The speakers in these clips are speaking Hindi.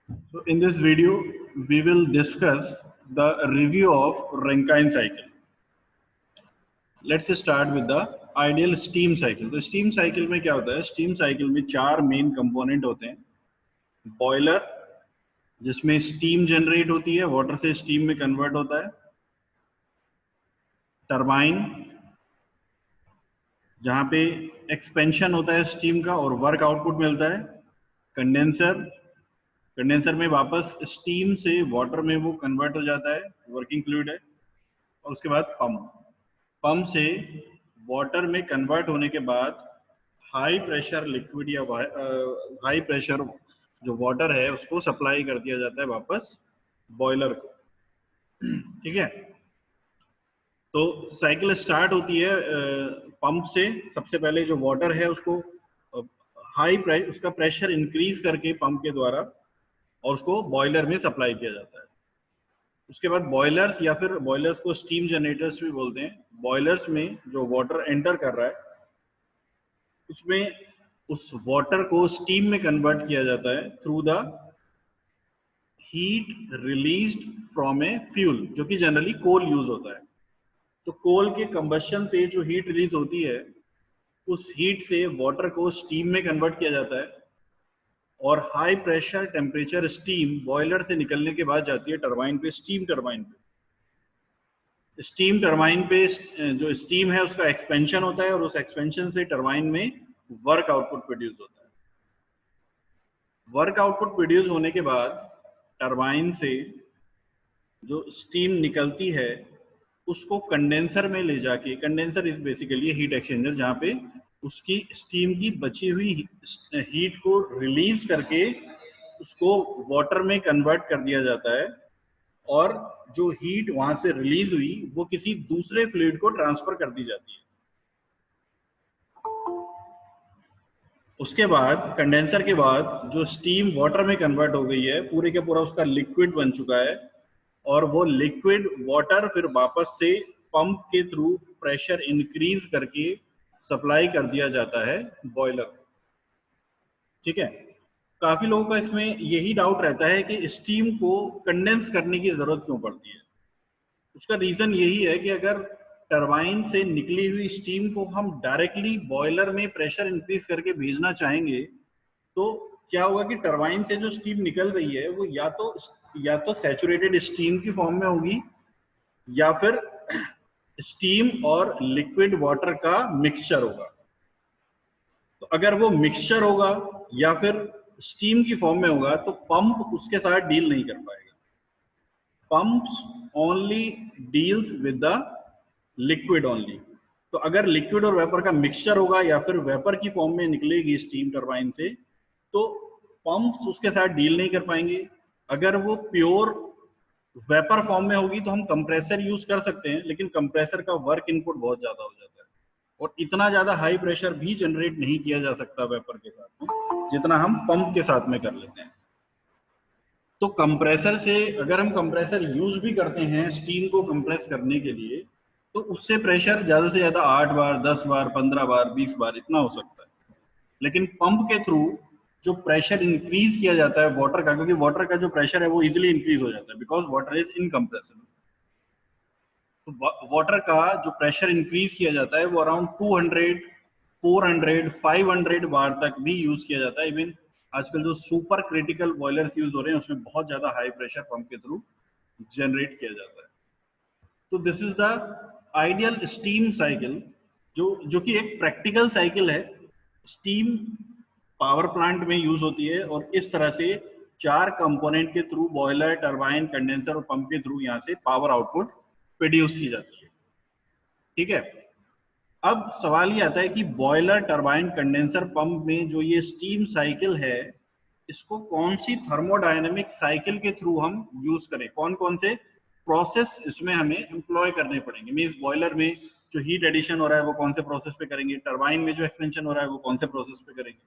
So in this video, we will discuss the review of Rankine cycle. Let's start with the ideal steam cycle. तो steam cycle में क्या होता है? Steam cycle में चार main component होते हैं. Boiler, जिसमें steam generate होती है, water से steam में convert होता है. Turbine, जहाँ पे expansion होता है steam का और work output मिलता है. Condenser, कंडेंसर में वापस स्टीम से वाटर में वो कन्वर्ट हो जाता है, वर्किंग फ्लूइड है. और उसके बाद पंप से वाटर में कन्वर्ट होने के बाद हाई प्रेशर लिक्विड या हाई प्रेशर जो वाटर है उसको सप्लाई कर दिया जाता है वापस बॉयलर को. ठीक है, तो साइकिल स्टार्ट होती है पंप से. सबसे पहले जो वाटर है उसको उसका प्रेशर इंक्रीज करके पंप के द्वारा और उसको बॉयलर में सप्लाई किया जाता है. उसके बाद बॉयलर्स या फिर बॉयलर्स को स्टीम जनरेटर्स भी बोलते हैं. बॉयलर्स में जो वाटर एंटर कर रहा है उसमें उस वाटर को स्टीम में कन्वर्ट किया जाता है through the heat released from a fuel, जो कि जनरली कोल यूज होता है. तो कोल के कंबशन से जो हीट रिलीज होती है उस हीट से वाटर को स्टीम में कन्वर्ट किया जाता है और high pressure temperature steam boiler से निकलने के बाद जाती है टरबाइन पे, स्टीम टरबाइन पे. स्टीम टरबाइन पे जो स्टीम है उसका एक्सपेंशन होता है और उस एक्सपेंशन से टरबाइन में वर्क आउटपुट प्रोड्यूस होता है. वर्क आउटपुट प्रोड्यूस होने के बाद टरबाइन से जो स्टीम निकलती है उसको कंडेंसर में ले जाके, condenser is basically heat exchanger, जहाँ पे उसकी स्टीम की बची हुई हीट को रिलीज करके उसको वाटर में कन्वर्ट कर दिया जाता है और जो हीट वहां से रिलीज हुई वो किसी दूसरे फ्लूइड को ट्रांसफर कर दी जाती है. उसके बाद कंडेंसर के बाद जो स्टीम वाटर में कन्वर्ट हो गई है, पूरे के पूरा उसका लिक्विड बन चुका है और वो लिक्विड वाटर फिर वापस से पंप के थ्रू प्रेशर इंक्रीज करके सप्लाई कर दिया जाता है बॉयलर. ठीक है, काफी लोगों का इसमें यही डाउट रहता है कि स्टीम को कंडेंस करने की जरूरत क्यों पड़ती है. उसका रीजन यही है कि अगर टरबाइन से निकली हुई स्टीम को हम डायरेक्टली बॉयलर में प्रेशर इंक्रीज करके भेजना चाहेंगे तो क्या होगा कि टरबाइन से जो स्टीम निकल रही है वो या तो सैचुरेटेड स्टीम की फॉर्म में होगी या फिर स्टीम और लिक्विड वाटर का मिक्सचर होगा. तो अगर वो मिक्सचर होगा या फिर स्टीम की फॉर्म में होगा तो पंप उसके साथ डील नहीं कर पाएगा. Pumps only deals with the liquid only. तो अगर लिक्विड और वेपर का मिक्सचर होगा या फिर वेपर की फॉर्म में निकलेगी स्टीम टरबाइन से तो पंप्स उसके साथ डील नहीं कर पाएंगे. अगर वो प्योर वेपर फॉर्म में होगी तो हम कंप्रेसर यूज कर सकते हैं, लेकिन कंप्रेसर का वर्क इनपुट बहुत ज्यादा हो जाता है और इतना ज्यादा हाई प्रेशर भी जनरेट नहीं किया जा सकता वेपर के साथ में जितना हम पंप के साथ में कर लेते हैं. तो कंप्रेसर से अगर हम कंप्रेसर यूज भी करते हैं स्टीम को कंप्रेस करने के लिए तो उससे प्रेशर ज्यादा से ज्यादा 8 बार 10 बार 15 बार 20 बार इतना हो सकता है. लेकिन पंप के थ्रू जो प्रेशर इंक्रीज किया जाता है वाटर का, क्योंकि वाटर का जो प्रेशर है वो इजीली इंक्रीज हो जाता है बिकॉज वाटर इज इनकम्प्रेसिबल. तो वाटर का जो प्रेशर इंक्रीज किया जाता है वो अराउंड 200 400 500 बार तक भी यूज किया जाता है. इवन आजकल जो सुपर क्रिटिकल बॉयलर्स यूज हो रहे हैं उसमें बहुत ज्यादा हाई प्रेशर पंप के थ्रू जनरेट किया जाता है. तो this is the ideal steam cycle जो कि एक प्रैक्टिकल साइकिल है. स्टीम पावर प्लांट में यूज होती है और इस तरह से चार कंपोनेंट के थ्रू बॉयलर, टरबाइन, कंडेंसर और पंप के थ्रू यहाँ से पावर आउटपुट प्रोड्यूस की जाती है. ठीक है, अब सवाल ये आता है कि बॉयलर, टरबाइन, कंडेंसर, पंप में जो ये स्टीम साइकिल है इसको कौन सी थर्मोडायनेमिक साइकिल के थ्रू हम यूज करें, कौन कौन से प्रोसेस इसमें हमें एम्प्लॉय करने पड़ेंगे. मींस बॉयलर में जो हीट एडिशन हो रहा है वो कौन से प्रोसेस पे करेंगे, टरबाइन में जो एक्सपेंशन हो रहा है वो कौन से प्रोसेस पे करेंगे.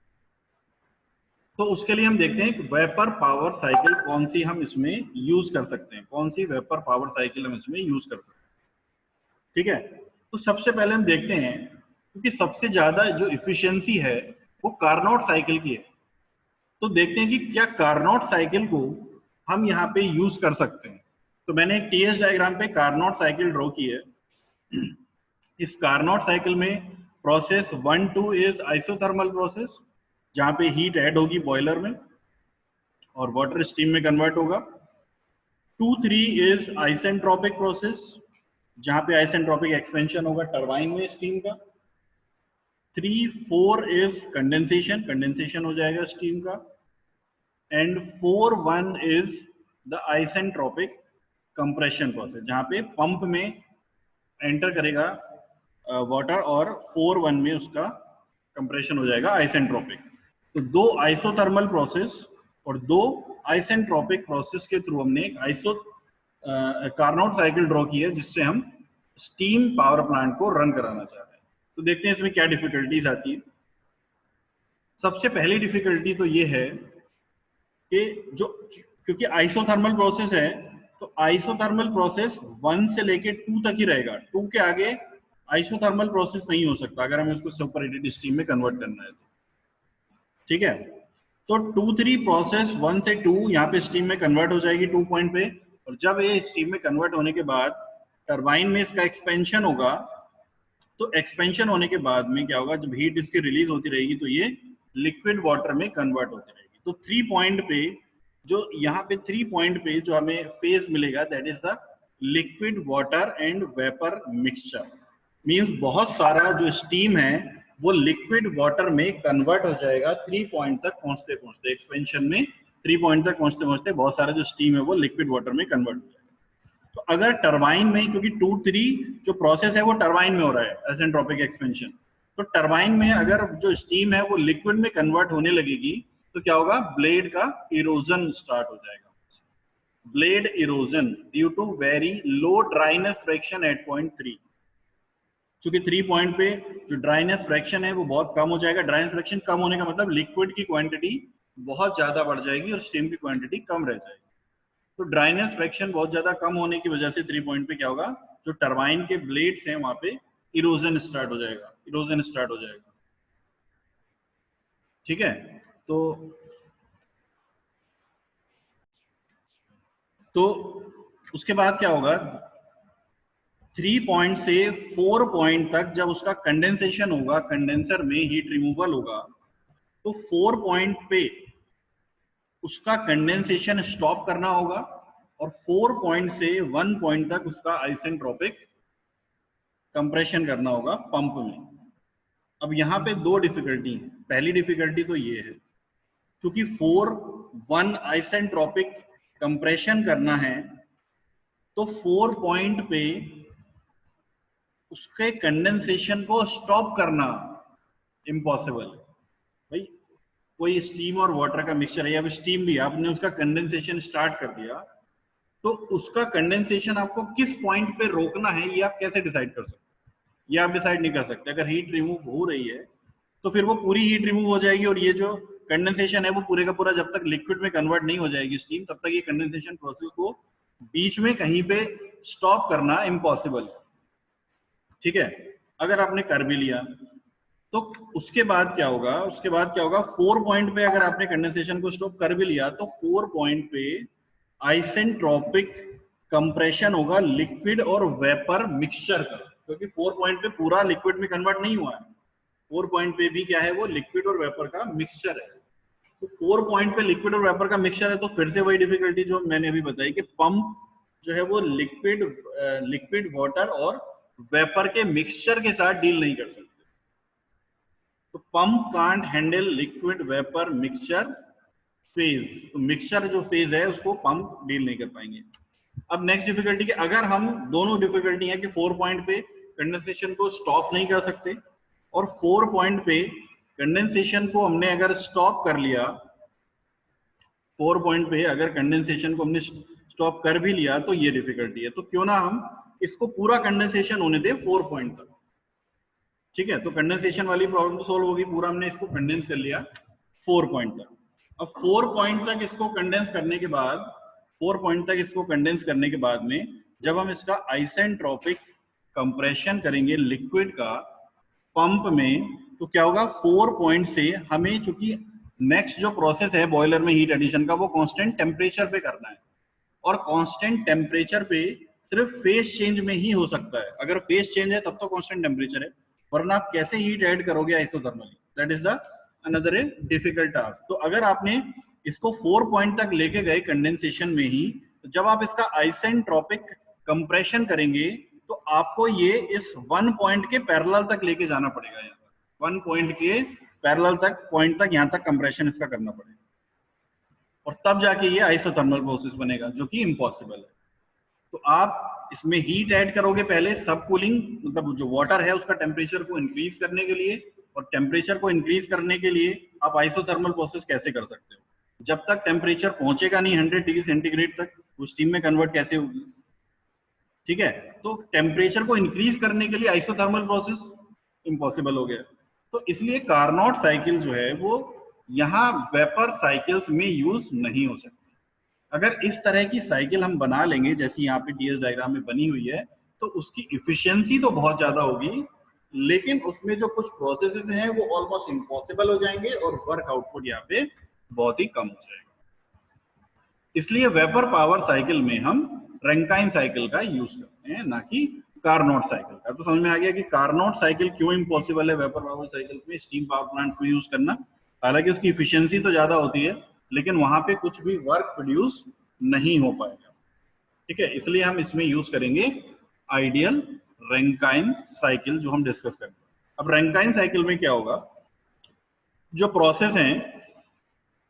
तो उसके लिए हम देखते हैं कि वेपर पावर साइकिल कौन सी हम इसमें यूज कर सकते हैं, कौन सी वेपर पावर साइकिल हम इसमें यूज कर सकते हैं. ठीक है, तो सबसे पहले हम देखते हैं क्योंकि सबसे ज्यादा जो इफिशियंसी है वो कार्नोट साइकिल की है. तो देखते हैं कि क्या कार्नोट साइकिल को हम यहाँ पे यूज कर सकते हैं। तो मैंने एक टीएस डायग्राम पे कार्नोट साइकिल ड्रॉ की है। इस कार्नोट साइकिल में प्रोसेस 1-2 इज आइसोथर्मल प्रोसेस, जहां पे हीट ऐड होगी बॉयलर में और वाटर स्टीम में कन्वर्ट होगा। 2-3 इज आइसेंट्रोपिक प्रोसेस, जहां पे आइसेंट्रोपिक एक्सपेंशन होगा टरबाइन में स्टीम का। 3-4 इज कंडेंसेशन, कंडेंसेशन हो जाएगा स्टीम का। And 4-1 is the isentropic compression process, जहां पे पंप में एंटर करेगा वाटर और 4-1 में उसका कंप्रेशन हो जाएगा आइसेंट्रोपिक। तो दो आइसोथर्मल प्रोसेस और दो आइसेंट्रोपिक प्रोसेस के थ्रू हमने एक कार्नोट साइकिल ड्रॉ की है, जिससे हम स्टीम पावर प्लांट को रन कराना चाह रहे हैं। तो देखते हैं इसमें क्या डिफिकल्टीज आती है। सबसे पहली डिफिकल्टी तो ये है कि जो क्योंकि आइसोथर्मल प्रोसेस है, तो आइसोथर्मल प्रोसेस 1 से लेके 2 तक ही रहेगा। 2 के आगे आइसोथर्मल प्रोसेस नहीं हो सकता अगर हमें उसको सुपरहीटेड स्टीम में कन्वर्ट करना है तो। ठीक है, तो 2-3 प्रोसेस 1 से 2 यहाँ पे स्टीम में कन्वर्ट हो जाएगी 2 पॉइंट पे। और जब ये स्टीम में कन्वर्ट होने के बाद टरबाइन में इसका एक्सपेंशन होगा, तो एक्सपेंशन होने के बाद में क्या होगा, जब हीट इसकी रिलीज होती रहेगी तो ये लिक्विड वाटर में कन्वर्ट होती रहेगी। तो 3 पॉइंट पे जो यहाँ पे 3 पॉइंट पे जो हमें फेज मिलेगा, that is the liquid water and vapour mixture. Means बहुत सारा जो स्टीम है वो लिक्विड वाटर में कन्वर्ट हो जाएगा 3 पॉइंट तक पहुंचते पहुंचते। एक्सपेंशन में 3 पॉइंट तक पहुंचते पहुंचते बहुत सारा जो स्टीम है वो लिक्विड वाटर में कन्वर्ट हो जाएगा। तो अगर टरबाइन में, क्योंकि 2-3 जो प्रोसेस है वो टरबाइन में हो रहा है आइसेंट्रोपिक एक्सपेंशन, तो टरबाइन में अगर जो स्टीम है वो लिक्विड में कन्वर्ट होने लगेगी तो क्या होगा, ब्लेड का इरोजन स्टार्ट हो जाएगा। Blade erosion due to very low dryness fraction at point 3। क्योंकि 3 पॉइंट पे जो ड्राइनेस फ्रैक्शन है वो बहुत कम हो जाएगा। ड्राइनेस फ्रैक्शन कम होने का मतलब लिक्विड की क्वांटिटी बहुत ज्यादा बढ़ जाएगी और स्टीम की क्वांटिटी कम रह जाएगी। तो ड्राइनेस फ्रैक्शन बहुत ज्यादा कम होने की वजह से 3 पॉइंट पे क्या होगा, जो टरबाइन के ब्लेड्स हैं वहां पे इरोजन स्टार्ट हो जाएगा, इरोजन स्टार्ट हो जाएगा। ठीक है, तो उसके बाद क्या होगा, 3 पॉइंट से 4 पॉइंट तक जब उसका कंडेंसेशन होगा, कंडेंसर में हीट रिमूवल होगा, तो 4 पॉइंट पे उसका कंडेंसेशन स्टॉप करना होगा और 4 पॉइंट से 1 पॉइंट तक उसका आइसेंट्रोपिक कंप्रेशन करना होगा पंप में। अब यहाँ पे 2 डिफिकल्टी है। पहली डिफिकल्टी तो ये है, क्योंकि 4-1 आइसेंट्रोपिक कंप्रेशन करना है, तो 4 पॉइंट पे उसके कंडेंसेशन को स्टॉप करना इम्पॉसिबल है। भाई कोई स्टीम और वाटर का मिक्सचर है, या स्टीम भी आपने उसका कंडेंसेशन स्टार्ट कर दिया, तो उसका कंडेंसेशन आपको किस पॉइंट पे रोकना है ये आप कैसे डिसाइड कर सकते हैं? ये आप डिसाइड नहीं कर सकते। अगर हीट रिमूव हो रही है तो फिर वो पूरी हीट रिमूव हो जाएगी और ये जो कंडेंसेशन है वो पूरे का पूरा जब तक लिक्विड में कन्वर्ट नहीं हो जाएगी स्टीम, तब तक ये कंडेंसेशन प्रोसेस को बीच में कहीं पे स्टॉप करना इम्पॉसिबल है। ठीक है, अगर आपने कर भी लिया तो उसके बाद क्या होगा, उसके बाद क्या होगा, 4 पॉइंट पे अगर आपने कंडेंसेशन को स्टॉप कर भी लिया तो 4 पॉइंट पे आइसेंट्रोपिक कंप्रेशन होगा लिक्विड और वेपर मिक्सचर का, क्योंकि 4 पॉइंट पे पूरा लिक्विड में कन्वर्ट नहीं हुआ है। 4 पॉइंट पे भी क्या है, वो लिक्विड और वेपर का मिक्सचर है। तो 4 पॉइंट पे लिक्विड और वेपर का मिक्सचर है, तो फिर से वही डिफिकल्टी जो मैंने अभी बताई कि पंप जो है वो लिक्विड वाटर और वेपर के मिक्सचर के साथ डील नहीं कर सकते। तो pump can't handle liquid vapour mixture phase, तो मिक्सचर जो फेज है उसको पंप डील नहीं कर पाएंगे। अब नेक्स्ट डिफिकल्टी, अगर हम दोनों डिफिकल्टी है कि 4 पॉइंट पे कंडेंसेशन को स्टॉप नहीं कर सकते और 4 पॉइंट पे कंडेंसेशन को हमने अगर स्टॉप कर लिया, 4 पॉइंट पे अगर कंडेंसेशन को हमने स्टॉप कर भी लिया तो ये डिफिकल्टी है। तो क्यों ना हम इसको पूरा कंडेंसेशन होने दें 4 पॉइंट तक। ठीक है, तो कंडेंसेशन वाली प्रॉब्लम तो सॉल्व होगी, पूरा हमने इसको कंडेंस कर लिया 4 पॉइंट तक। अब 4 पॉइंट तक इसको कंडेंस करने के बाद, 4 पॉइंट तक इसको कंडेंस करने के बाद में जब हम इसका आइसेंट्रोपिक कंप्रेशन करेंगे लिक्विड का पंप में, तो क्या होगा, 4 पॉइंट से हमें चूंकि नेक्स्ट जो प्रोसेस है बॉयलर में हीट एडिशन का, वो कांस्टेंट टेम्परेचर पे करना है, और कांस्टेंट टेम्परेचर पे सिर्फ फेस चेंज में ही हो सकता है। अगर फेस चेंज है तब तो कांस्टेंट टेम्परेचर है, वरना आप कैसे हीट ऐड करोगे isothermally, that is the another a difficult task. तो अगर आपने इसको 4 पॉइंट तक लेके गए कंडेंसेशन में ही, तो जब आप इसका आइसेंट्रोपिक कंप्रेशन करेंगे तो आपको ये इस 1 पॉइंट के पैरेलल तक लेके जाना पड़ेगा। यहाँ 1 पॉइंट के पैरेलल तक पॉइंट तक यहाँ तक कंप्रेशन इसका करना पड़ेगा, और तब जाके ये आइसोथर्मल प्रोसेस बनेगा, जो कि इम्पॉसिबल है। तो आप इसमें हीट ऐड करोगे पहले, सब कूलिंग मतलब जो वाटर है उसका टेम्परेचर को इंक्रीज करने के लिए, और टेम्परेचर को इंक्रीज करने के लिए आप आइसोथर्मल प्रोसेस कैसे कर सकते हो? जब तक टेम्परेचर पहुंचेगा नहीं 100 डिग्री सेंटीग्रेड तक, वो स्टीम में कन्वर्ट कैसे होगी? ठीक है, तो टेम्परेचर को इंक्रीज करने के लिए आइसोथर्मल प्रोसेस इम्पॉसिबल हो गया। तो इसलिए कार्नोट साइकिल जो है वो यहाँ वेपर साइकिल्स में यूज नहीं हो सकती। अगर इस तरह की साइकिल हम बना लेंगे जैसी यहाँ पे टीएस डायग्राम में बनी हुई है, तो उसकी इफिशियंसी तो बहुत ज्यादा होगी, लेकिन उसमें जो कुछ प्रोसेसेस हैं वो ऑलमोस्ट इम्पॉसिबल हो जाएंगे, और वर्क आउटपुट यहाँ पे बहुत ही कम हो जाएगा। इसलिए वेपर पावर साइकिल में हम रैंकाइन साइकिल का यूज करते हैं, ना कि कार्नोट साइकिल का। तो समझ में आ गया कि कार्नोट साइकिल क्यों इम्पॉसिबल है वेपर पावर साइकिल में स्टीम पावर प्लांट्स में यूज करना। हालांकि उसकी इफिशियंसी तो ज्यादा होती है, लेकिन वहां पे कुछ भी वर्क प्रोड्यूस नहीं हो पाएगा। ठीक है, इसलिए हम इसमें यूज करेंगे आइडियल रैंकाइन साइकिल, जो हम डिस्कस करेंगे। अब रैंकाइन साइकिल में क्या होगा, जो प्रोसेस है,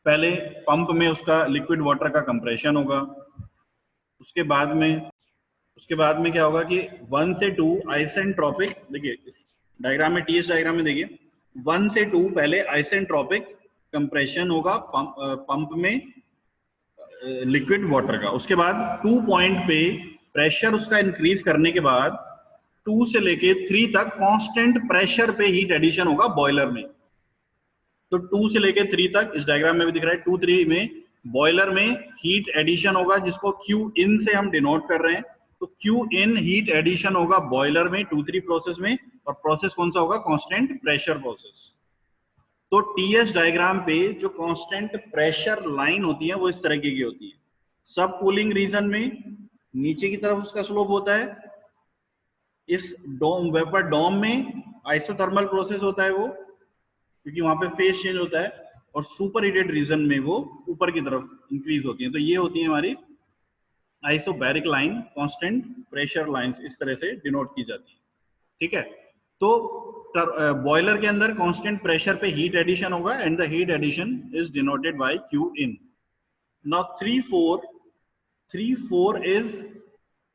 पहले पंप में उसका लिक्विड वाटर का कंप्रेशन होगा, उसके बाद में क्या होगा कि 1 से 2 आइसेंट्रोपिक, देखिए डायग्राम में, टीएस डायग्राम में देखिए 1 से 2 पहले आइसेंट्रोपिक कंप्रेशन होगा पंप में लिक्विड वाटर का। उसके बाद 2 पॉइंट पे प्रेशर उसका इंक्रीज करने के बाद 2 से लेके 3 तक कांस्टेंट प्रेशर पे हीट एडिशन होगा बॉयलर में। तो 2 से लेके 3 तक इस डायग्राम में भी दिख रहा है, 2 3 में बॉयलर में हीट एडिशन होगा, जिसको Q in से हम डिनोट कर रहे हैं। तो Q in हीट एडिशन होगा बॉयलर में 2-3 प्रोसेस में, और प्रोसेस कौन सा होगा? Constant pressure process. तो टीएस डायग्राम पे जो कांस्टेंट प्रेशर लाइन होती है वो इस तरह की होती है। सब कूलिंग रीजन में नीचे की तरफ उसका स्लोप होता है, इस डोम वेपर डोम में आइसोथर्मल प्रोसेस होता है वो, क्योंकि वहां पे फेस चेंज होता है, और सुपर हीटेड रीजन में वो ऊपर की तरफ इंक्रीज होती है। तो ये होती है हमारी isobaric line, constant pressure lines इस तरह से डिनोट की जाती है। ठीक है, तो बॉयलर के अंदर कांस्टेंट प्रेशर पे हीट एडिशन होगा, and the heat addition is denoted by Q in। Now 3-4 is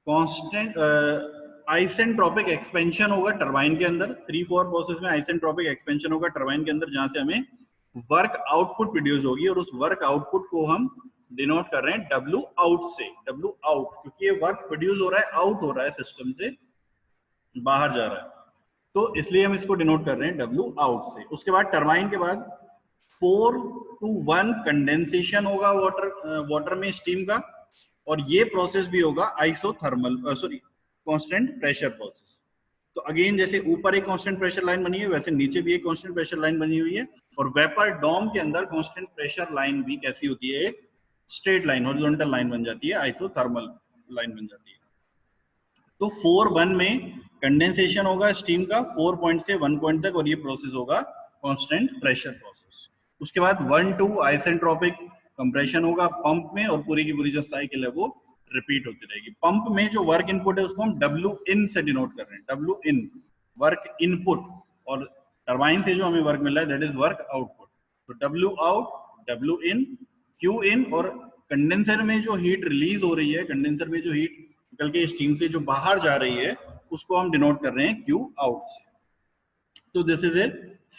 constant isentropic expansion होगा टरबाइन के अंदर। 3-4 प्रोसेस में आइसेंट्रोपिक एक्सपेंशन होगा टरबाइन के अंदर, जहां से हमें वर्क आउटपुट प्रोड्यूस होगी, और उस वर्क आउटपुट को हम डिनोट कर रहे हैं W out से। W out क्योंकि ये वर्क प्रोड्यूस हो रहा है, आउट हो रहा है, सिस्टम से बाहर जा रहा है, तो इसलिए हम इसको डिनोट कर रहे हैं W out से। उसके बाद टरबाइन के बाद 4-1 कंडेंसेशन होगा वाटर में स्टीम का, और ये प्रोसेस भी होगा आइसोथर्मल कांस्टेंट प्रेशर प्रोसेस। तो अगेन जैसे ऊपर एक कांस्टेंट प्रेशर लाइन बनी है, वैसे नीचे भी एक कांस्टेंट प्रेशर लाइन बनी हुई है, और वेपर डोम के अंदर कांस्टेंट प्रेशर लाइन भी कैसी होती है? एक स्ट्रेट लाइन, हॉरिजॉन्टल लाइन बन जाती है, आइसोथर्मल लाइन बन जाती है। तो 4-1 में कंडेंसेशन होगा स्टीम का 4 पॉइंट से 1 पॉइंट तक, और ये प्रोसेस होगा कांस्टेंट प्रेशर प्रोसेस। उसके बाद 1-2 आइसेंट्रोपिक कंप्रेशन होगा पंप में, और पूरी की पूरी जो साइकिल है वो रिपीट होती रहेगी। पंप में जो वर्क इनपुट है उसको हम W in से डिनोट कर रहे हैं, W in वर्क इनपुट, और टरबाइन से जो हमें वर्क मिल रहा है दैट इज वर्क आउटपुट। तो W out, W in, Q in, और कंडेंसर में जो हीट रिलीज हो रही है, कंडेंसर में जो हीट निकल के स्टीम से जो बाहर जा रही है, उसको हम डिनोट कर रहे हैं Q out से। तो this is a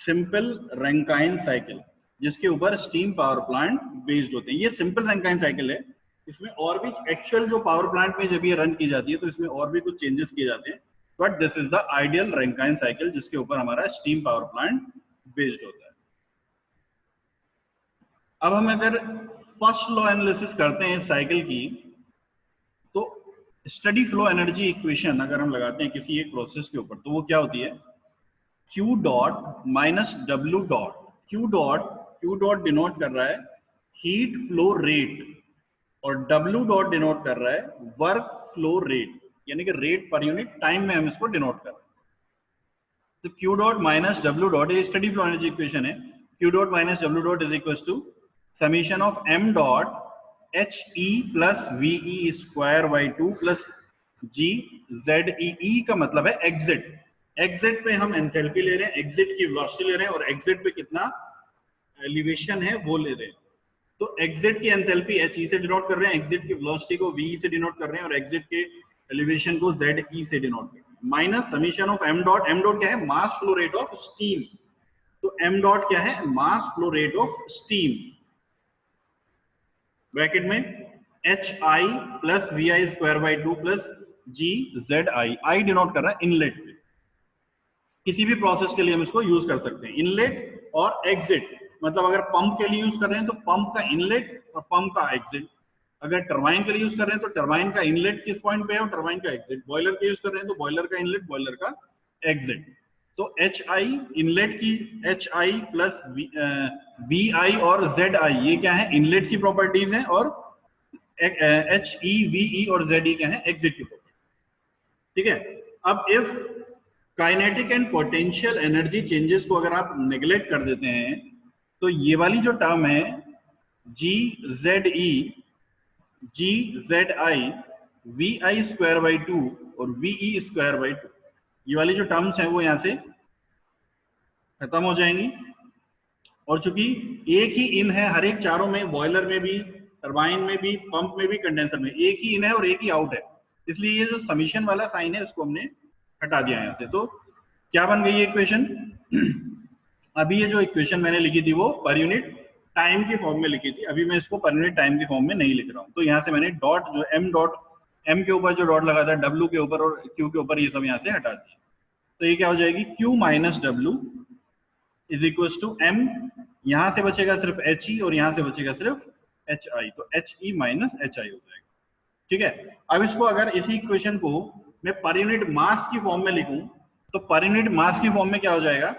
simple Rankine cycle, जिसके ऊपर स्टीम पावर प्लांट बेस्ड होते हैं। ये सिंपल रैंकाइन साइकिल है, इसमें और भी एक्चुअल जो पावर प्लांट में जब ये रन की जाती है तो इसमें और भी कुछ चेंजेस किए जाते हैं, but this is the ideal Rankine cycle जिसके ऊपर हमारा स्टीम पावर प्लांट बेस्ड होता है। अब हम अगर फर्स्ट लॉ एनालिसिस करते हैं इस साइकिल की, तो स्टडी फ्लो एनर्जी इक्वेशन अगर हम लगाते हैं किसी एक प्रोसेस के ऊपर, तो वो क्या होती है? Q dot minus W dot. Q dot Q dot denote कर रहा है हीट फ्लो रेट और W डॉट डिनोट कर रहा है वर्क फ्लो रेट, यानी कि रेट पर यूनिट टाइम में हम इसको डिनोट कर रहे हैं। तो Q dot minus W dot, ये स्टडी फ्लो एनर्जी इक्वेशन है, Q dot minus W dot is equal to summation of m dot HE plus VE square by 2 plus G ZE का मतलब है एग्जिट। एग्जिट पे हम एंथैल्पी ले रहे हैं, एग्जिट की वेलोसिटी ले रहे हैं और एग्जिट पे कितना एलिवेशन है वो ले रहे हैं। तो एग्जिट की एंथैल्पी HE से डिनोट कर रहे हैं, एग्जिट की वेलोसिटी को VE से डिनोट कर रहे हैं और एग्जिट के एलिवेशन को ZE से डिनोट कर रहे हैं। Minus summation of m dot, m dot क्या है? Mass flow rate of steam. तो m डॉट क्या है? Mass flow rate of steam, bracket में HI plus VI square by 2 plus GZI। I denote कर रहा है इनलेट पे, किसी भी प्रोसेस के लिए हम इसको यूज कर सकते हैं, इनलेट और एग्जिट। मतलब अगर पंप के लिए यूज कर रहे हैं तो पंप का इनलेट और पंप का एग्जिट, अगर टरबाइन के लिए यूज कर रहे हैं तो टरबाइन का इनलेट किस पॉइंट पे है और टरबाइन का एग्जिट, बॉयलर के यूज कर रहे हैं तो बॉयलर का इनलेट बॉयलर का एग्जिट। तो HI इनलेट की HI प्लस VI और ZI ये क्या है? इनलेट की प्रॉपर्टीज हैं और HE VE और ZE क्या है? एग्जिट की प्रॉपर्टी। ठीक है, अब if kinetic and potential energy changes को अगर आप नेग्लेक्ट कर देते हैं तो ये वाली जो टर्म है GZE GZI VI square by 2 और VE स्क्वायर बाई 2, ये वाली जो टर्म्स हैं वो यहां से खत्म हो जाएंगी। और चूंकि एक ही इन है हर एक चारों में, बॉयलर में भी, टरबाइन में भी, पंप में भी, कंडेंसर में, एक ही इन है और एक ही आउट है, इसलिए ये जो समीशन वाला साइन है उसको हमने हटा दिया यहाँ से। तो क्या बन गई इक्वेशन? अभी ये जो इक्वेशन मैंने लिखी थी वो पर यूनिट टाइम की फॉर्म में लिखी थी, अभी मैं इसको पर यूनिट टाइम की फॉर्म में नहीं लिख रहा हूँ। तो यहाँ से मैंने डॉट जो m के ऊपर जो डॉट लगा था W के ऊपर और Q के ऊपर, ये सब यहाँ से हटा दिया। तो ये क्या हो जाएगी? Q minus W is equal to m, यहाँ से बचेगा सिर्फ HE और यहाँ से बचेगा सिर्फ HI, तो HE माइनस HI हो जाएगा। ठीक है, अब इसको अगर इसी इक्वेशन को मैं पर यूनिट मास की फॉर्म में लिखूं तो पर यूनिट मास की फॉर्म में क्या हो जाएगा?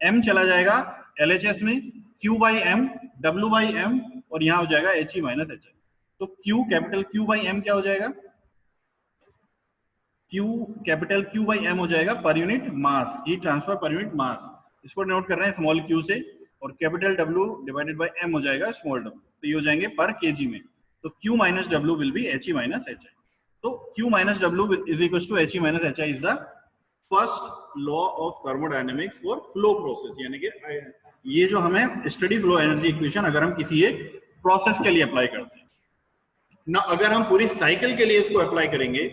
m चला जाएगा LHS में, Q by M, W by M और यहाँ हो जाएगा HE माइनस HI। तो Q capital Q by M क्या हो जाएगा? Q capital Q by M हो जाएगा per unit mass, heat transfer per unit mass. इसको नोट कर रहे हैं स्मॉल q से, और capital W divided by M हो जाएगा स्मॉल w, तो ये हो जाएंगे पर kg में। तो Q minus W will be HE minus HI। तो Q minus W is equal to HE minus HI is the first law of thermodynamics for flow process, यानी कि ये जो हमें स्टडी फ्लो एनर्जी इक्वेशन अगर हम किसी एक प्रोसेस के लिए अप्लाई करते हैं ना, अगर हम पूरी साइकिल के लिए इसको अप्लाई करेंगे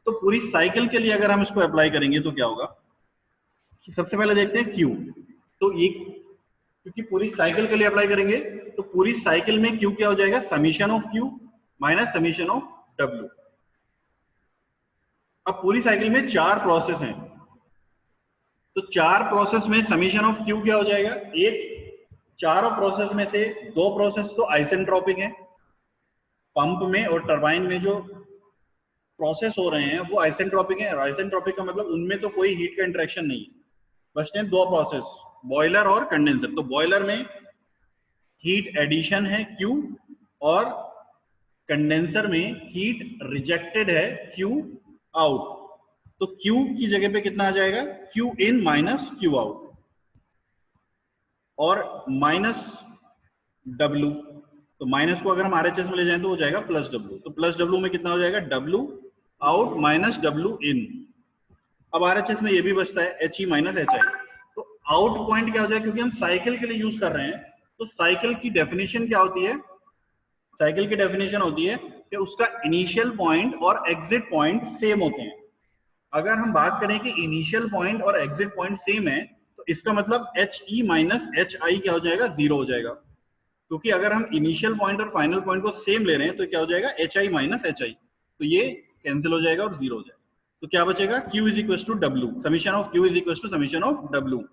तो पूरी साइकिल के लिए अगर हम इसको अप्लाई करेंगे तो क्या होगा? सबसे पहले देखते हैं Q। तो ये क्योंकि पूरी साइकिल के लिए अप्लाई करेंगे तो पूरी साइकिल में Q क्या हो जाएगा? Summation of Q minus summation of W। अब पूरी साइकिल में 4 प्रोसेस हैं, तो 4 प्रोसेस में समीशन ऑफ Q क्या हो जाएगा? एक, चारों प्रोसेस में से 2 प्रोसेस तो आइसेंट्रोपिक है, पंप में और टरबाइन में जो प्रोसेस हो रहे हैं वो आइसेंट्रोपिक है। और आइसेंट्रोपिक का मतलब उनमें तो कोई हीट का इंटरेक्शन नहीं है, बचते हैं 2 प्रोसेस, बॉयलर और कंडेंसर। तो बॉयलर में हीट एडिशन है Q और कंडेंसर में हीट रिजेक्टेड है Q आउट। तो Q की जगह पे कितना आ जाएगा? Q in minus Q out और माइनस W। तो माइनस को अगर हम RHS में ले जाएं तो हो जाएगा प्लस W। तो प्लस W में कितना हो जाएगा? W आउट माइनस W इन। अब RHS में ये भी बचता है HE माइनस HI। तो आउट पॉइंट क्या हो जाएगा? क्योंकि हम साइकिल के लिए यूज कर रहे हैं तो साइकिल की डेफिनेशन क्या होती है? साइकिल की डेफिनेशन होती है कि उसका इनिशियल पॉइंट और एग्जिट पॉइंट सेम होते हैं। अगर हम बात करें कि इनिशियल पॉइंट और एग्जिट पॉइंट सेम है तो इसका मतलब HE माइनस HI क्या हो जाएगा? 0 हो जाएगा, क्योंकि अगर हम इनिशियल पॉइंट और फाइनल पॉइंट को सेम ले रहे हैं तो क्या हो जाएगा? HI माइनस HI, तो ये कैंसिल हो जाएगा और 0 हो जाएगा। तो क्या बचेगा? Q is equal to W, summation of Q is equal to summation of W।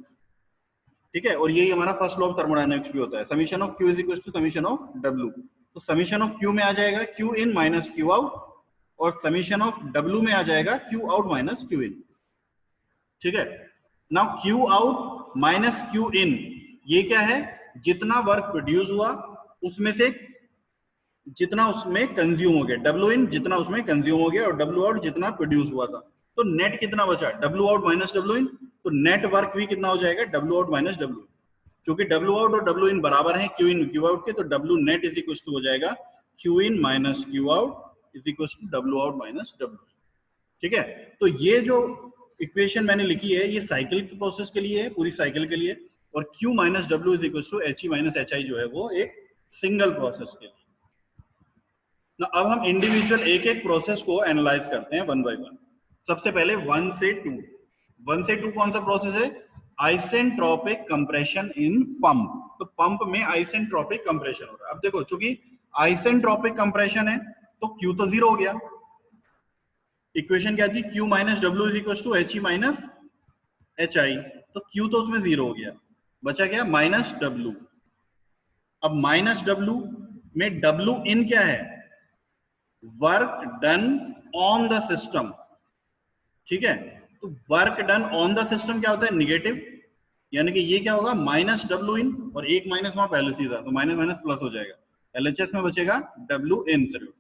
ठीक है, और यही हमारा फर्स्ट लॉ ऑफ थर्मोडायनेमिक्स भी होता है, summation of Q is equal to summation of W। तो समीशन ऑफ Q में आ जाएगा Q in minus Q out और समीशन ऑफ W में आ जाएगा Q out minus Q in. ठीक है, now Q out minus Q in ये क्या है? जितना वर्क प्रोड्यूस हुआ उसमें से जितना उसमें कंज्यूम हो गया, डब्ल्यू इन जितना उसमें कंज्यूम हो गया और डब्ल्यू आउट जितना प्रोड्यूस हुआ था। तो नेट कितना बचा, W out minus W in. तो नेट वर्क भी कितना हो जाएगा, W out minus W in. क्योंकि डब्ल्यू आउट और डब्ल्यू इन बराबर है क्यू इन क्यू आउट के, तो W net is equal to हो जाएगा Q in minus Q out is equal to W out minus W in. ठीक है, तो ये जो इक्वेशन मैंने लिखी है ये साइकिल की प्रोसेस के लिए है, पूरी साइकिल के लिए। और Q minus W is equal to H E minus H I जो है वो एक सिंगल प्रोसेस के लिए। ना अब हम इंडिविजुअल एक एक प्रोसेस को एनालाइज करते हैं वन बाय वन। सबसे पहले 1 से 2। 1 से 2 कौन सा प्रोसेस है, आइसेंट्रोपिक कंप्रेशन इन पंप। तो पंप में आइसेंट्रोपिक कंप्रेशन हो रहा है। अब देखो चूंकि आइसेंट्रोपिक कंप्रेशन है तो Q तो 0 हो गया। इक्वेशन क्या थी, Q minus W is equal to H E minus H I. तो Q तो उसमें 0 हो गया, बचा क्या माइनस डब्ल्यू। अब माइनस डब्ल्यू में डब्ल्यू इन क्या है, work done on the system. ठीक है, तो work done on the system क्या होता है, निगेटिव, यानी कि ये क्या होगा माइनस डब्ल्यू इन, और एक माइनस वहां पहले से था तो माइनस माइनस प्लस हो जाएगा। एलएचएस में बचेगा डब्ल्यू इन सिर्फ।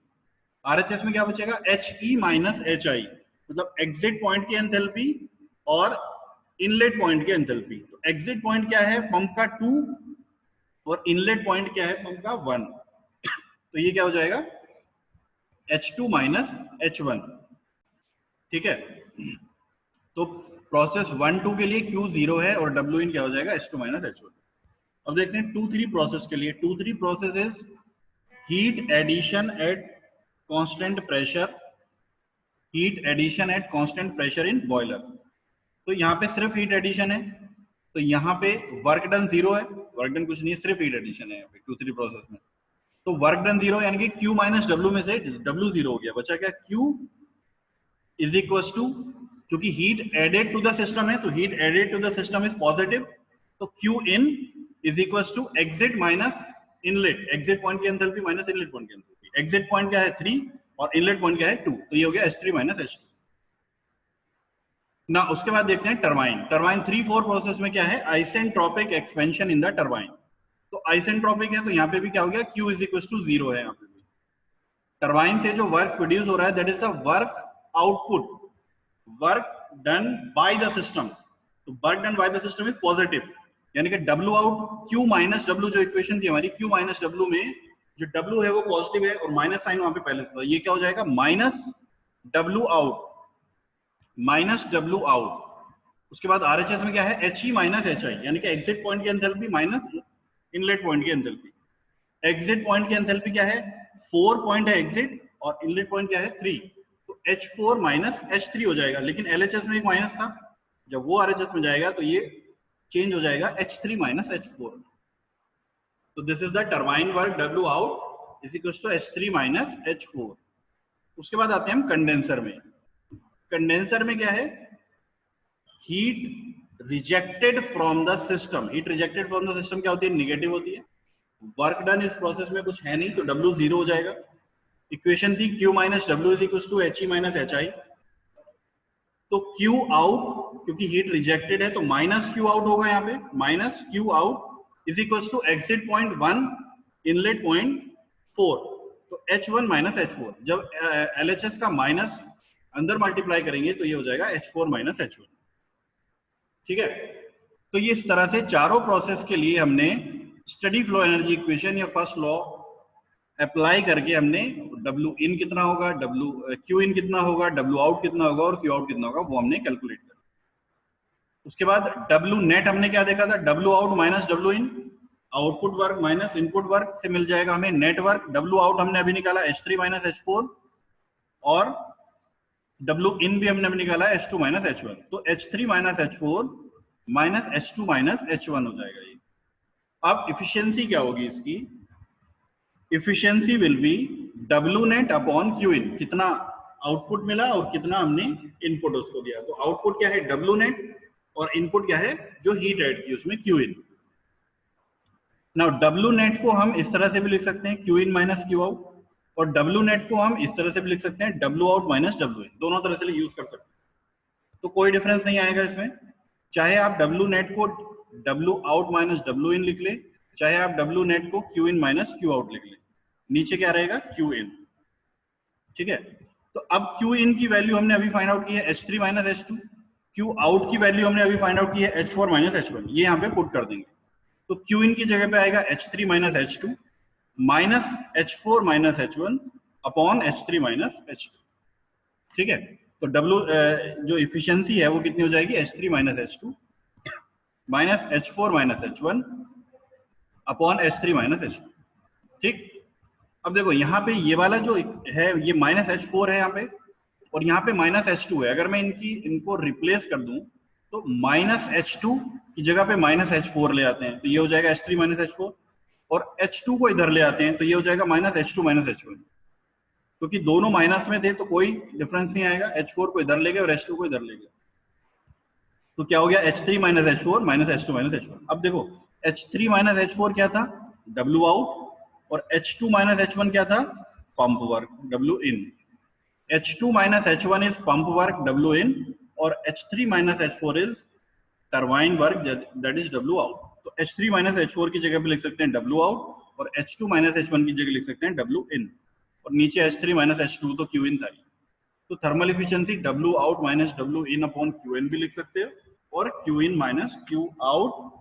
आरएचएस में क्या बचेगा, एच ई माइनस एच आई, मतलब एग्जिट पॉइंट की एंथैल्पी और इनलेट पॉइंट की एंथैल्पी। तो एग्जिट पॉइंट क्या है पंप का 2 और इनलेट पॉइंट क्या है पंप का 1। तो ये क्या हो जाएगा H2 माइनस H1। ठीक है, तो प्रोसेस 1 2 के लिए Q 0 है और W इन क्या हो जाएगा H2 माइनस H1। अब देखते हैं 2 3 प्रोसेस के लिए। 2 3 process is heat addition at constant pressure, heat addition at constant pressure in boiler. तो यहाँ पे सिर्फ हीट एडिशन है, तो यहाँ पे वर्क डन 0 है, वर्क डन कुछ नहीं है, सिर्फ हीट एडिशन है यहाँ पे 2 3 प्रोसेस में। तो वर्क डन 0 यानी कि Q माइनस डब्ल्यू में से W 0 हो गया, बचा क्या Q इज इक्वल टू, क्योंकि heat added to the system है तो heat added to the system is positive, तो Q in is equal to exit minus inlet, exit point की एंथैल्पी माइनस इनलेट पॉइंट की एंथैल्पी। एग्जिट पॉइंट क्या है 3 और इनलेट पॉइंट क्या है 2, तो ये हो गया H3 माइनस H2 ना। उसके बाद देखते हैं टरबाइन। टरबाइन 3 4 प्रोसेस में क्या है, isentropic expansion in the turbine. तो आइसेंट्रोपिक है तो यहाँ पे भी क्या हो गया Q इज इक्वल टू 0 है। यहाँ पे भी टरबाइन से जो वर्क प्रोड्यूस हो रहा है that is a work output, work done by the system. तो work done by the system is positive, यानी कि W out Q minus W जो इक्वेशन थी हमारी, Q माइनस डब्ल्यू में जो डब्ल्यू है वो पॉजिटिव है और माइनस साइन वहां पे पहले से था, ये क्या हो जाएगा minus W out, minus W out. उसके बाद आरएचएस में क्या है एच ई माइनस एच आई, यानी कि एग्जिट पॉइंट की एंथैल्पी माइनस इनलेट पॉइंट की एंथैल्पी। एग्जिट पॉइंट की एंथैल्पी क्या है 4 पॉइंट है एग्जिट और इनलेट पॉइंट क्या है 3, तो H4 माइनस H3 हो जाएगा। लेकिन एलएचएस में एक माइनस था, जब वो आरएचएस में जाएगा तो ये चेंज हो जाएगा H3 माइनस H4। तो this is the turbine work W out is equal to H3 minus H4। उसके बाद आते हैं हम कंडेंसर में। कंडेंसर में क्या है, heat rejected from the system. Heat rejected from the system क्या होती है, निगेटिव होती है। वर्क डन इस प्रोसेस में कुछ है नहीं तो W 0 हो जाएगा। इक्वेशन थी Q minus W is equal to H E minus H I. तो Q आउट क्योंकि हीट रिजेक्टेड है तो माइनस Q आउट होगा यहाँ पे, minus Q out is equal to exit point 1 inlet point 4, तो H1 माइनस H4। जब LHS का माइनस अंदर मल्टीप्लाई करेंगे तो ये हो जाएगा H4 माइनस H1। ठीक है, तो ये इस तरह से चारों प्रोसेस के लिए हमने स्टडी फ्लो एनर्जी इक्वेशन या फर्स्ट लॉ अप्लाई करके हमने W इन कितना होगा, Q इन कितना होगा, W आउट कितना होगा और Q आउट कितना होगा वो हमने कैलकुलेट किया। उसके बाद W नेट हमने क्या देखा था, W out minus W in, output work minus input work से मिल जाएगा हमें नेट वर्क। W आउट हमने अभी निकाला H3 माइनस H4 और W इन भी हमने निकाला H2 माइनस H1, तो H3 minus H4 minus H2 minus H1 हो जाएगा ये। अब इफिशियंसी क्या होगी इसकी, efficiency will be W net upon Q इन, कितना आउटपुट मिला और कितना हमने इनपुट उसको दिया। तो आउटपुट क्या है W नेट और इनपुट क्या है जो हीट ऐड की उसमें Q इन। नाउ W नेट को हम इस तरह से भी लिख सकते हैं Q in minus Q out, और W नेट को हम इस तरह से भी लिख सकते हैं W आउट माइनस W इन, दोनों तरह से यूज कर सकते हैं। तो कोई डिफरेंस नहीं आएगा इसमें, चाहे आप W नेट को W आउट माइनस W इन लिख ले चाहे आप डब्ल्यू नेट को Q in minus Q out लिख लें, नीचे क्या रहेगा क्यू इन। ठीक है, तो अब क्यू इन की वैल्यू हमने अभी फाइंड आउट की है H3 minus H2, Q out की वैल्यू हमने अभी फाइंड आउट की है H4 माइनस H1, ये यहाँ पे पुट कर देंगे। तो क्यू इन की जगह पे आएगा H3 minus H2 minus H4 minus H1 upon H3 minus H2। ठीक है, तो W जो इफिशियंसी है वो कितनी हो जाएगी H3 minus H2 minus H4 minus H1 upon H3 minus H2। ठीक, अब देखो यहाँ पे ये वाला जो है ये माइनस H4 है यहाँ पे, और यहाँ पे माइनस H2 है। अगर मैं इनको रिप्लेस कर दूं तो माइनस H2 की जगह पे माइनस H4 ले आते हैं तो ये हो जाएगा H3 माइनस H4, और H2 को इधर ले आते हैं तो ये हो जाएगा माइनस H2 माइनस H1। क्योंकि दोनों माइनस में थे तो कोई डिफरेंस नहीं आएगा, H4 को इधर ले गए और H2 को इधर ले गए, तो क्या हो गया H3 minus H4 minus H2 minus H1। अब देखो H3 माइनस H4 क्या था, W आउट, और H2 माइनस H1 क्या था, pump work, W in. H2 minus H1 is pump work, W इन, और H3 minus H4 is turbine work, that is W out. तो H3 माइनस H4 की जगह पे लिख सकते हैं W आउट, और H2 माइनस H1 की जगह लिख सकते हैं W इन, और नीचे H3 माइनस H2 तो Q इन था। तो thermal efficiency W out minus W in upon Q in भी लिख सकते हो, और Q in minus Q out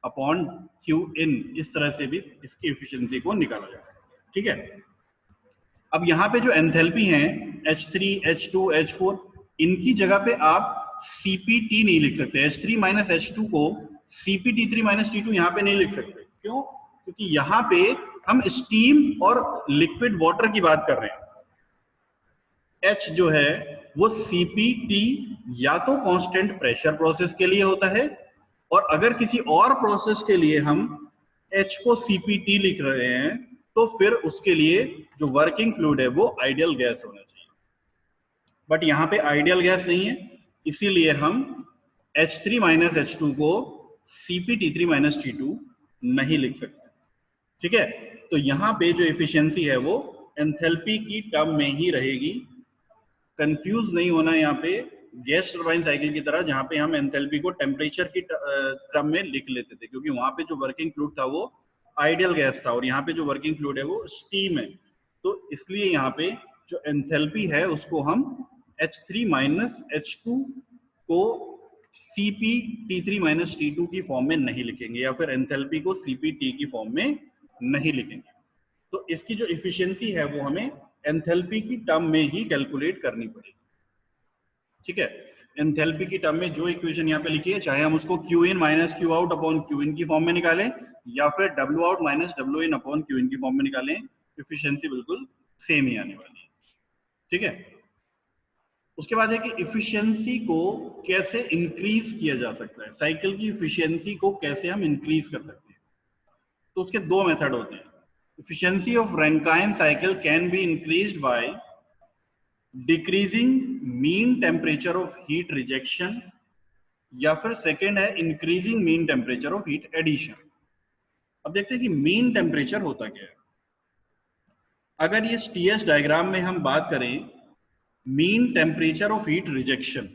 upon Q in, इस तरह से भी इसकी इफिशियंसी को निकाला जा सकता है। ठीक है, अब यहाँ पे जो एंथैल्पी है H3, H2, H4, इनकी जगह पे आप CP_T नहीं लिख सकते। H3 माइनस H2 को CP_T3 माइनस T2 यहाँ पे नहीं लिख सकते। क्यों? क्योंकि यहाँ पे हम स्टीम और लिक्विड वाटर की बात कर रहे हैं। H जो है वो CP_T या तो कांस्टेंट प्रेशर प्रोसेस के लिए होता है, और अगर किसी और प्रोसेस के लिए हम H को CP_T लिख रहे हैं तो फिर उसके लिए जो वर्किंग फ्लूइड है वो आइडियल गैस होना चाहिए। बट यहाँ पे आइडियल गैस नहीं है, इसीलिए हम H3 माइनस H2 को CP_T3 माइनस T2 नहीं लिख सकते। ठीक है, तो यहाँ पे जो एफिशिएंसी है वो एंथैल्पी की टर्म में ही रहेगी। कंफ्यूज नहीं होना यहाँ पे गैस टरबाइन साइकिल की तरह, जहाँ पे हम एंथैल्पी को टेम्परेचर की टर्म में लिख लेते थे, क्योंकि वहां पे जो वर्किंग फ्लूइड था वो आइडियल गैस था, और यहाँ पे जो वर्किंग फ्लूइड है वो स्टीम है। तो इसलिए यहाँ पे जो एंथैल्पी है उसको हम H3 माइनस H2 को CP_T3 माइनस T2 की फॉर्म में नहीं लिखेंगे, या फिर एंथैल्पी को CP_T की फॉर्म में नहीं लिखेंगे। तो इसकी जो इफिशियंसी है वो हमें एंथैल्पी की टर्म में ही कैलकुलेट करनी पड़ेगी। ठीक है, एंथैल्पी की टर्म में जो इक्वेशन यहाँ पे लिखी है, चाहे हम उसको Q in minus Q out upon Q in की फॉर्म में निकालें, या फिर W out minus W in upon Q in की फॉर्म में निकालें, इफिशियंसी बिल्कुल सेम ही आने वाली है। ठीक है, उसके बाद है कि इफिशियंसी को कैसे इंक्रीज किया जा सकता है, साइकिल की इफिशियंसी को कैसे हम इंक्रीज कर सकते हैं। तो उसके दो मेथड होते हैं। Efficiency of Rankine cycle can be increased by decreasing mean temperature of heat rejection, या फिर सेकेंड है increasing mean temperature of heat addition। अब देखते हैं कि mean temperature होता क्या है। अगर ये TS डायग्राम में हम बात करें mean temperature of heat rejection,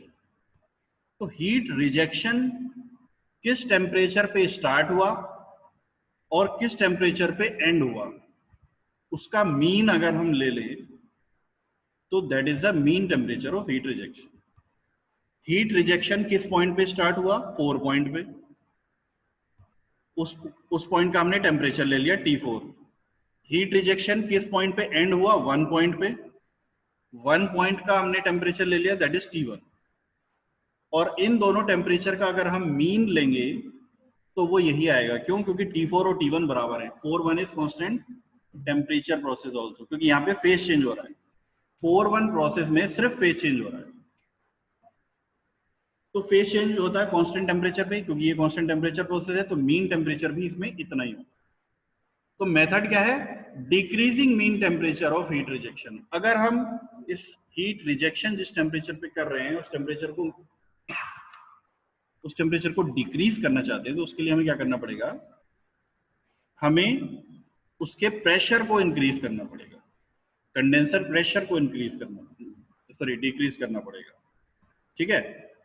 तो heat rejection किस टेम्परेचर पे स्टार्ट हुआ और किस टेम्परेचर पे एंड हुआ, उसका मीन अगर हम ले लें तो that is the mean temperature of heat rejection. Heat rejection किस पॉइंट पे स्टार्ट हुआ, 4 पॉइंट पे, उस पॉइंट का हमने टेम्परेचर ले लिया T4। हीट रिजेक्शन किस पॉइंट पे एंड हुआ, 1 पॉइंट पे, 1 पॉइंट का हमने टेम्परेचर ले लिया, दैट इज T1। और इन दोनों टेम्परेचर का अगर हम मीन लेंगे तो वो यही आएगा। क्यों? क्योंकि T4 और T1 बराबर है। 4-1 is constant temperature process also, क्योंकि यहाँ पे फेज चेंज हो रहा है। 4-1 प्रोसेस में सिर्फ फेज चेंज हो रहा है, तो फेज चेंज होता है कांस्टेंट टेम्परेचर पे, क्योंकि ये कांस्टेंट टेम्परेचर प्रोसेस है, तो मीन टेम्परेचर भी इसमें इतना ही होगा। तो मेथड क्या है, decreasing mean temperature of heat rejection. अगर हम इस हीट रिजेक्शन जिस टेम्परेचर पे कर रहे हैं उस टेम्परेचर को डिक्रीज करना चाहते हैं, तो उसके लिए हमें क्या करना पड़ेगा, हमें उसके प्रेशर को इंक्रीज करना पड़ेगा, कंडेंसर प्रेशर को डिक्रीज करना पड़ेगा। ठीक है,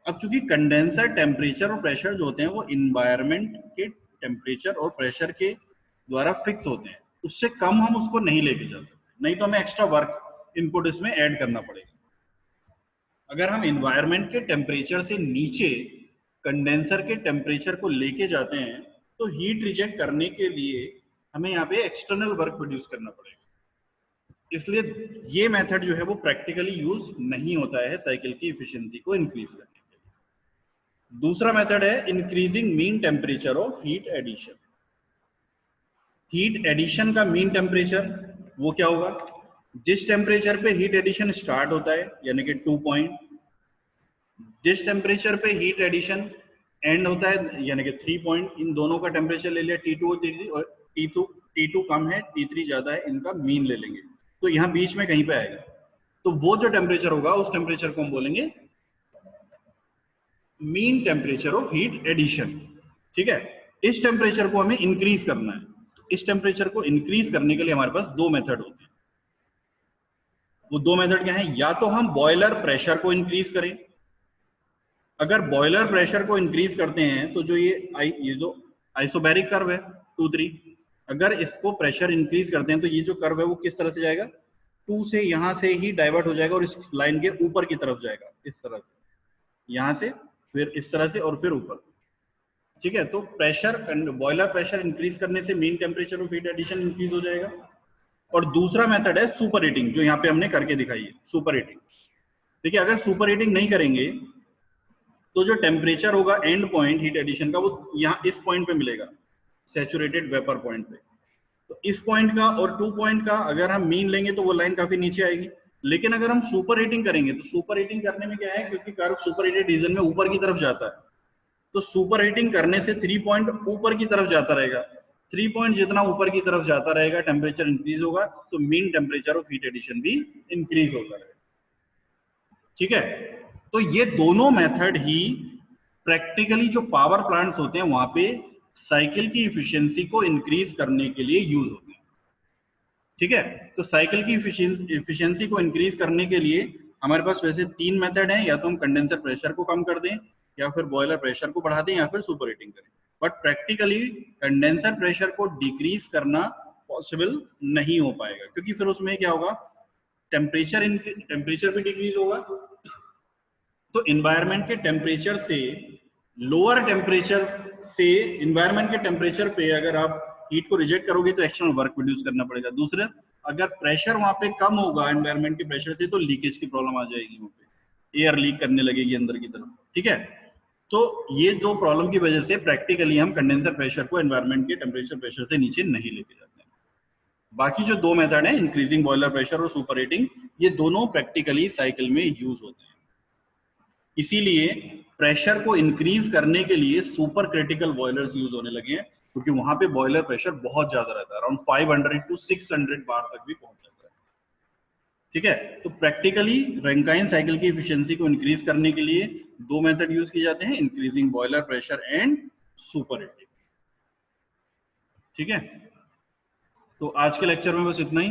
अब चूंकि कंडेंसर टेम्परेचर और प्रेशर जो होते हैं वो इन्वायरमेंट के टेम्परेचर और प्रेशर के द्वारा फिक्स होते हैं, उससे कम हम उसको नहीं लेके जा सकते, नहीं तो हमें एक्स्ट्रा वर्क इनपुट इसमें ऐड करना पड़ेगा। अगर हम एनवायरनमेंट के टेम्परेचर से नीचे कंडेंसर के टेम्परेचर को लेके जाते हैं तो हीट रिजेक्ट करने के लिए हमें यहाँ पे एक्सटर्नल वर्क प्रोड्यूस करना पड़ेगा। इसलिए ये मेथड जो है वो प्रैक्टिकली यूज नहीं होता है साइकिल की इफिशिएंसी को इंक्रीज करने के लिए। दूसरा मेथड है increasing mean temperature of heat addition. Heat addition का मीन टेम्परेचर वो क्या होगा, जिस टेम्परेचर पे हीट एडिशन स्टार्ट होता है यानी कि 2 पॉइंट, जिस टेम्परेचर पे हीट एडिशन एंड होता है यानी कि 3 पॉइंट, इन दोनों का टेम्परेचर ले लिया T2 और T3, और T2 कम है T3 ज्यादा है, इनका मीन ले लेंगे तो यहाँ बीच में कहीं पे आएगा। तो वो जो टेम्परेचर होगा उस टेम्परेचर को हम बोलेंगे mean temperature of heat addition. ठीक है, इस टेम्परेचर को हमें इंक्रीज करना है। तो इस टेम्परेचर को इंक्रीज करने के लिए हमारे पास दो मेथड होते हैं। वो दो मेथड क्या है, या तो हम बॉयलर प्रेशर को इंक्रीज करें। अगर बॉयलर प्रेशर को इंक्रीज करते हैं तो जो ये जो आइसोबैरिक कर्व है 2-3, अगर इसको प्रेशर इंक्रीज करते हैं तो ये जो कर्व है वो किस तरह से जाएगा, 2 से यहां से ही डाइवर्ट हो जाएगा और इस लाइन के ऊपर की तरफ जाएगा, इस तरह से, यहां से फिर इस तरह से और फिर ऊपर। ठीक है, तो प्रेशर, बॉयलर प्रेशर इंक्रीज करने से mean temperature of heat addition increase हो जाएगा। और दूसरा मेथड है सुपर हीटिंग, जो यहाँ पे हमने करके दिखाई है, सुपर हीटिंग। देखिए, अगर सुपर हीटिंग नहीं करेंगे तो जो टेम्परेचर होगा एंड पॉइंट हीट एडिशन का वो यहाँ इस पॉइंट पे मिलेगा, सैचुरेटेड वेपर पॉइंट पे। तो इस पॉइंट का और 2 पॉइंट का अगर हम मीन लेंगे तो वो लाइन काफी नीचे आएगी। लेकिन अगर हम सुपर हीटिंग करेंगे तो सुपर हीटिंग करने में क्या है, क्योंकि कर्व सुपर हीटेड रीजन में ऊपर की तरफ जाता है, तो सुपर हीटिंग करने से 3 पॉइंट ऊपर की तरफ जाता रहेगा। 3 पॉइंट जितना ऊपर की तरफ जाता रहेगा टेम्परेचर इंक्रीज होगा, तो mean temperature of heat addition भी इंक्रीज होता रहेगा। ठीक है, तो ये दोनों मेथड ही प्रैक्टिकली जो पावर प्लांट्स होते हैं वहां पे साइकिल की इफिशियंसी को इंक्रीज करने के लिए यूज होते हैं। ठीक है, तो साइकिल की इफिशियंसी को इंक्रीज करने के लिए हमारे पास वैसे 3 मेथड हैं, या तो हम कंडेंसर प्रेशर को कम कर दें, या फिर बॉयलर प्रेशर को बढ़ा दें, या फिर सुपर हीटिंग करें। बट प्रैक्टिकली कंडेंसर प्रेशर को डिक्रीज करना पॉसिबल नहीं हो पाएगा, क्योंकि फिर उसमें क्या होगा, टेम्परेचर भी डिक्रीज होगा। तो एनवायरनमेंट के टेम्परेचर से लोअर टेम्परेचर से एनवायरनमेंट के टेम्परेचर पे अगर आप हीट को रिजेक्ट करोगे तो एक्सटर्नल वर्क प्रोड्यूस करना पड़ेगा। दूसरा, अगर प्रेशर वहां पे कम होगा एनवायरनमेंट के प्रेशर से तो लीकेज की प्रॉब्लम आ जाएगी, वहां पे एयर लीक करने लगेगी अंदर की तरफ। ठीक है, तो ये दो प्रॉब्लम की वजह से प्रैक्टिकली हम कंडेंसर प्रेशर को एनवायरनमेंट के टेम्परेचर प्रेशर से नीचे नहीं लेके जाते हैं। बाकी जो दो मेथड है, इंक्रीजिंग बॉयलर प्रेशर और सुपर हीटिंग, ये दोनों प्रैक्टिकली साइकिल में यूज होते हैं। इसीलिए प्रेशर को इंक्रीज करने के लिए सुपर क्रिटिकल बॉयलर्स यूज होने लगे हैं, क्योंकि वहां पे बॉयलर प्रेशर बहुत ज्यादा रहता है, अराउंड 500 to 600 बार तक भी पहुंच जाता है। ठीक है, तो प्रैक्टिकली रैंकाइन साइकिल की एफिशिएंसी को इंक्रीज करने के लिए दो मेथड यूज किए जाते हैं, increasing boiler pressure and super heating. ठीक है, तो आज के लेक्चर में बस इतना ही।